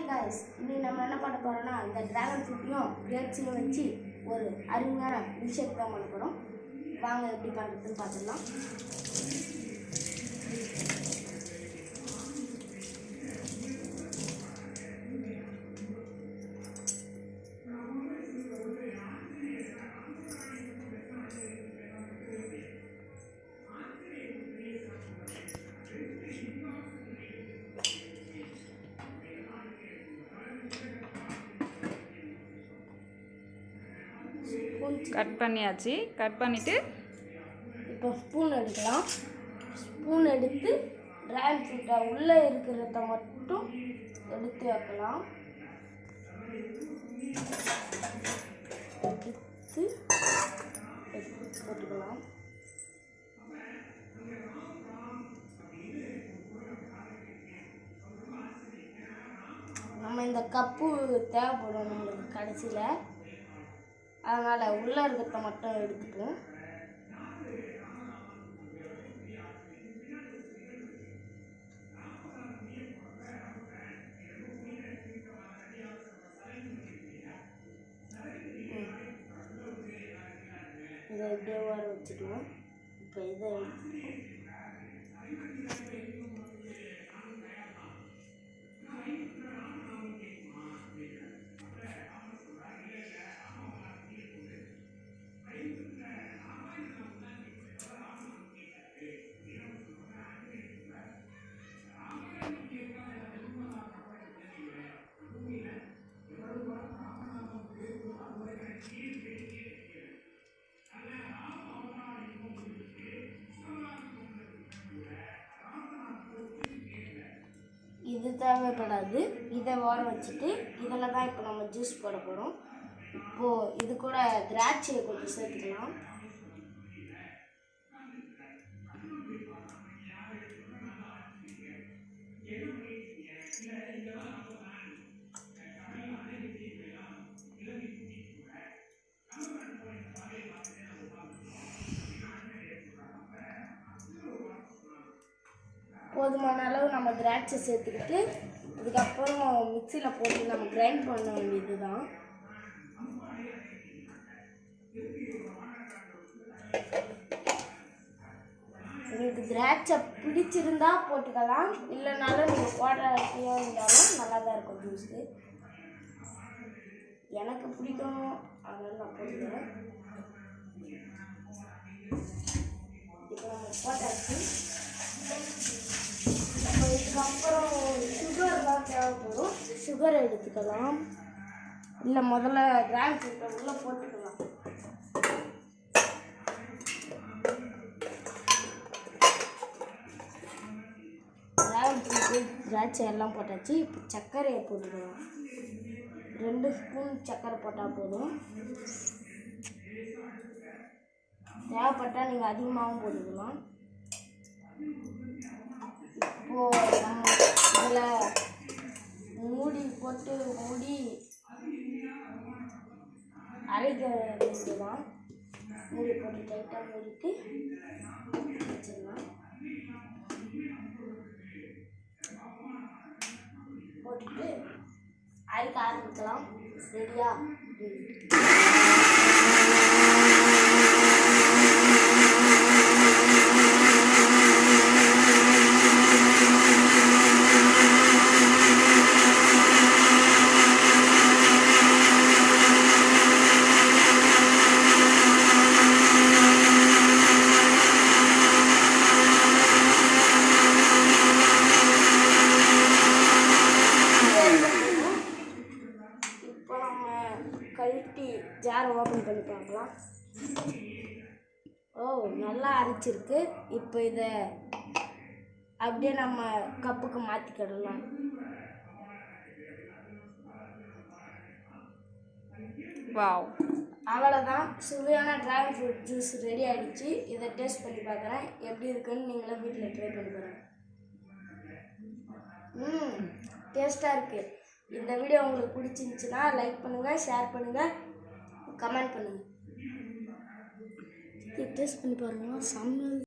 guys, இன்னைக்கு நம்ம என்ன பண்ண போறோம்னா இந்த டிராகன் ஃப்ரூட்டையும் கிரேப்ஸையும் வச்சு ஒரு அருமையான மில்க் ஷேக் தான் பண்ண போறோம். வாங்க எப்படி பண்றதுன்னு பார்த்துடலாம். கட் பண்ணியாச்சு. கட் பண்ணிவிட்டு இப்போ ஸ்பூன் எடுக்கலாம். ஸ்பூன் எடுத்து டிராகன் ஃப்ரூட்டை உள்ளே இருக்கிறத மட்டும் எடுத்து வைக்கலாம். எடுத்து போட்டுக்கலாம். நம்ம இந்த கப்பு தேவைப்படும் நம்மளுக்கு கடைசியில், அதனால் உள்ளே இருக்கிறத மட்டும் எடுத்துப்போம். இதை இப்படியே வர வச்சுக்குவோம். இப்போ இதை இது தேவைப்படாது. இதை ஓர வச்சுட்டு இதில் தான் இப்போ நம்ம ஜூஸ் போட போகிறோம். இப்போது இது கூட திராட்சையை கொஞ்சம் சேர்த்துக்கலாம். போதுமான அளவு நம்ம திராட்சை சேர்த்துக்கிட்டு இதுக்கப்புறம் மிக்சியில் போட்டு நம்ம கிரைண்ட் பண்ண வேண்டியது தான். உங்களுக்கு திராட்சை பிடிச்சிருந்தா போட்டுக்கலாம், இல்லைனாலும் நீங்கள் போடுறதையோ இருந்தாலும் நல்லா தான் இருக்கும் ஜூஸு. எனக்கு பிடிக்கும், அதனால நான் போட்டுக்கிறேன். இப்போ நம்ம போட்டாச்சு. இதுக்கப்புறம் சுகர்லாம் தேவைப்படும். சுகர் எடுத்துக்கலாம். இல்லை முதல்ல டிராகன் ஃப்ரூட்டை உள்ளே போட்டுக்கலாம். டிராகன் ஃப்ரூட்டு திராட்சை எல்லாம் போட்டாச்சு. இப்போ சர்க்கரையை போட்டுக்கலாம். 2 ஸ்பூன் சர்க்கரை போட்டால் போதும். தேவைப்பட்டால் நீங்கள் அதிகமாகவும் போட்டுக்கலாம். இப்போது நம்ம இதில் மூடி போட்டு மூடி அரைக்க வேண்டியதான். மூடி போட்டு டைட்டாக மூடிட்டு வச்சிடலாம். போட்டுட்டு அரைக்க ஆரம்பிக்கலாம். ரெடியா? கழட்டி ஜாரை ஓப்பன் பண்ணி பார்க்கலாம். நல்லா அரைச்சிருக்கு. இப்போ இதை அப்படியே நம்ம கப்புக்கு மாற்றிக்கிடலாம். வாவ், அவ்வளோதான். சுவையான டிராகன் ஃப்ரூட் ஜூஸ் ரெடி ஆகிடுச்சு. இதை டேஸ்ட் பண்ணி பார்க்குறேன் எப்படி இருக்குன்னு. நீங்களும் வீட்டில் ட்ரை பண்ணி பாருங்கள். டேஸ்ட்டாக இருக்குது. இந்த வீடியோ உங்களுக்கு பிடிச்சிருந்துச்சுன்னா லைக் பண்ணுங்கள், ஷேர் பண்ணுங்கள், கமெண்ட் பண்ணுங்கள். டேஸ்ட் பண்ணி பாருங்கள். செம்ம